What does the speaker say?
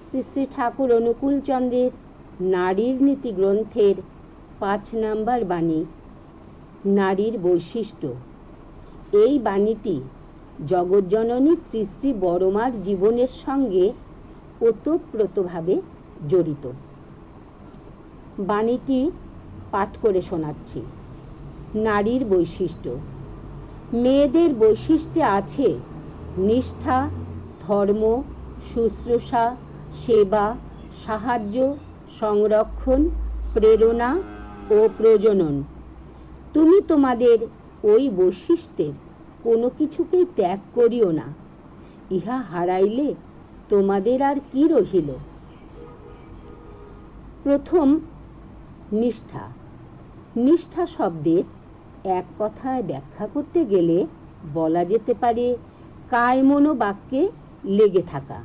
শ্রী শ্রী ঠাকুর অনুকূলচন্দ্রের নারীর নীতি গ্রন্থের 5 নম্বর বাণী, নারীর বৈশিষ্ট্য। এই বাণীটি জগজ্জননী শ্রী শ্রী বড়মার জীবনের সঙ্গে ওতপ্রোতভাবে জড়িত। বাণীটি পাঠ করে শোনাচ্ছি। নারীর বৈশিষ্ট্য। মেয়েদের বৈশিষ্ট্যে আছে নিষ্ঠা, ধর্ম, শুশ্রূষা, সেবা, সাহায্য, সংরক্ষণ, প্রেরণা ও প্রজনন। তুমি তোমাদের ওই বৈশিষ্ট্যের কোনো কিছুকেই ত্যাগ করিও না। ইহা হারাইলে তোমাদের আর কি রহিল? প্রথম, নিষ্ঠা। নিষ্ঠা শব্দের এক কথায় ব্যাখ্যা করতে গেলে বলা যেতে পারে কায় মনো বাক্যে লেগে থাকা।